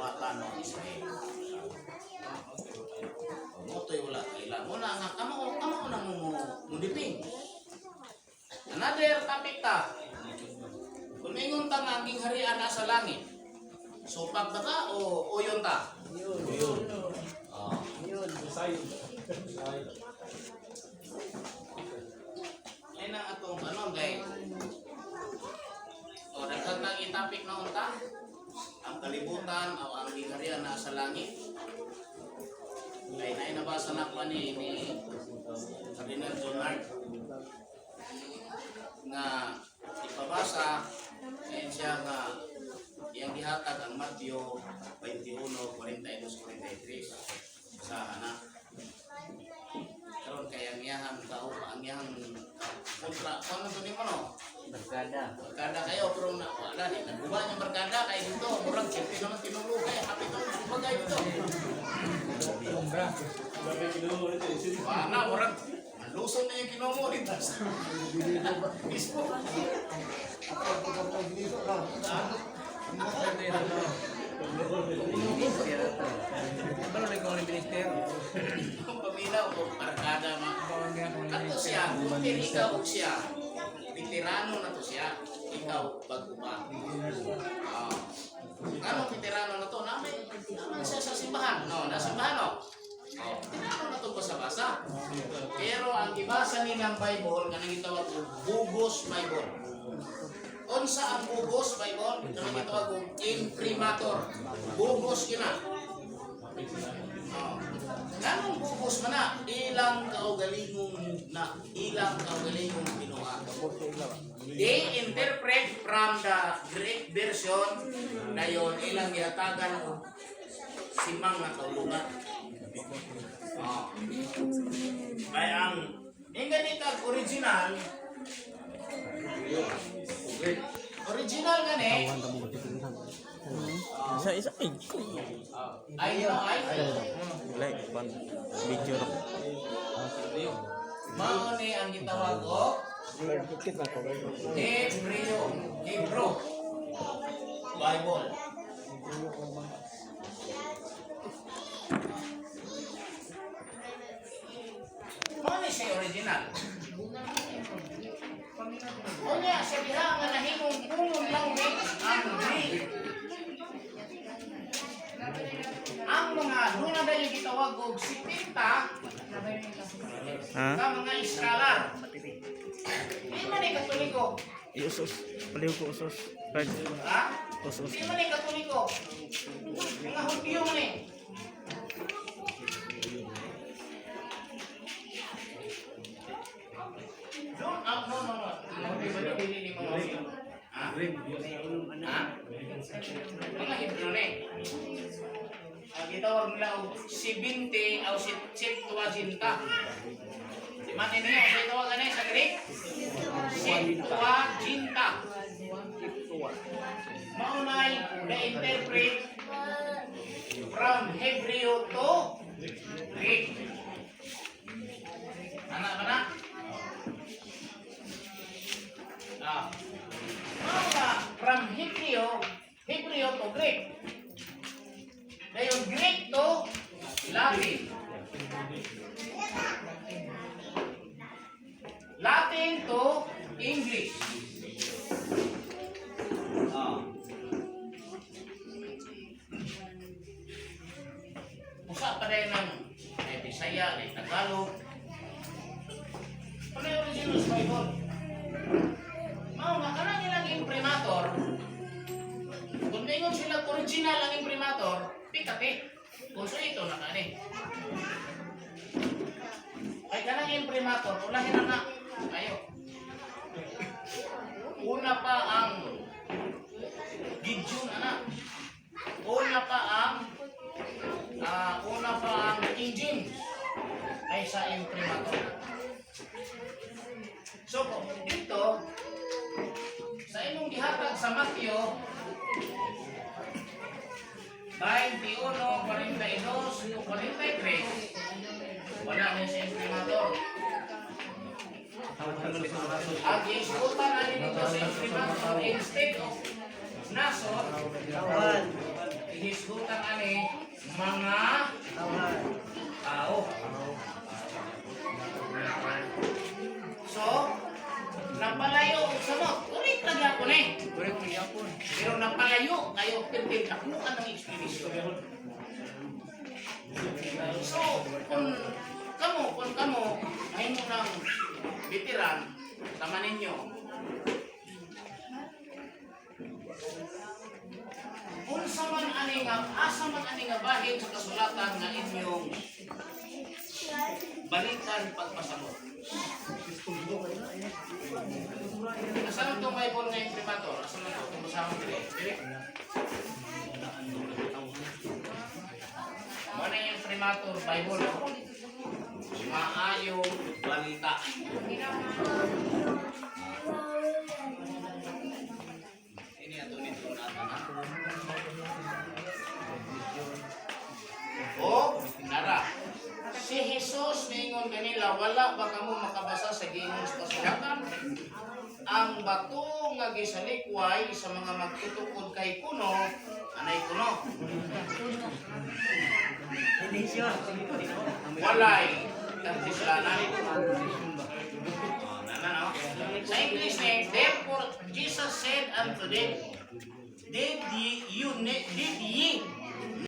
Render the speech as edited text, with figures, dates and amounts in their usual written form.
kaliwatan ng Israel. Moto'y wala kailan. Muna nga, kamo nang mudiping. Another topic ta. Kung ingon ta nga ang harian na sa langit, supak ba ka o uyon ta? Uyon. Uyon. Ay na atong guys. O daghang nang itapik na unta. Ang kalibutan o ang harian na sa langit. Ay nabasa na pa ni Cardinal Jonard nga ipabasa ngayon siya nga iyang gihatag ang Mateo 21:42-43 sa anak. Karon kay ang iyang kontra ano to nimo no? Barkada kayo pero wala ni nagbuba yung barkada kay dito murag kiti naman tinulo kay happy to bagay dito. Wala murag malusong na yung kinumo dito. Mismo. Pero rin kung minister. Kung paminaw o barkada kato siya, kung ikaw siya, veterano na to siya, ikaw bago pa. Anong veterano na to? Namin siya sa simbahan. No, nasimbahan no? Veterano na to basa-basa. Pero ang ibasa nilang Bible, kanang itawag ko, Bugos Bible. Unsa ang Bugos Bible? Kanang itawag ko, imprimatur. Bugos kina. Ganong bugos man na, ilang kaugalingong Pinoha. They interpret from the Greek version na yon ilang yatagan o simang na kaulungan. Kaya ang ganitag original gani Isa ay like ban video ro. mao ni ang gitawag ko Hebrew Bible. Mao ni siya original. O niya siya diha nga nahimong pungon language ang Greek. Ang mga doon na dahil gitawag og 70 ka mga iskalar. Di man ni Katoliko. Usos. Paliw ko usos. Right. Ha? Usos. Di man ni Katoliko. Mga Hudyo man ni. No. Hindi ni mga Hudyo. Ha? Mga Hebrew ni. Gitawag nila og 70 o 70. Di man niyo gitawag ani sa Greek? 70. Maunay na-interpret from Hebrew to Greek. Mana? Mauna from Hebrew to Greek. Dayon Greek to Latin. Latin to English. Usa pa dahil ng Bisaya, ng Tagalog. Ano yung original sa Bible? Mauna ka na nilang imprimatur. Kung tingon sila original ang imprimatur, pikati. Kung so ito na kani. Ay kanang imprimatur, ulahin na kayo. Una pa ang Gideon anak. Una pa ang King James ay sa imprimatur. So dito sa imong gihatag sa Mateo 21:42-43 wala na siya imprimatur. Ang isutan na dito sa imprimatur instead of Nasor, gisgutan ani mga tao. So, napalayo og samot. Correct na gyapon eh. Correct mo yapon. Pero napalayo kayo pintil kakuan ng expedition. So, kung kamo ay mo ng veteran, tama ninyo. Unsa man ani nga asa man ani nga bahin sa kasulatan nga inyong balikan pagpasabot. Asa man tong Bible nga imprimatur? Asa man to kung basahon dire? Ano yung imprimatur Bible? Maayong balita. Ini ato nito natin. O, nara. Si Jesus ningon kanila, wala ba kamo makabasa sa Ginoo sa kasulatan? Ang bato nga gisalikway sa mga magtutukod kay kuno, anay kuno. Walay kantislanan. Sa English name, therefore Jesus said unto them, did ye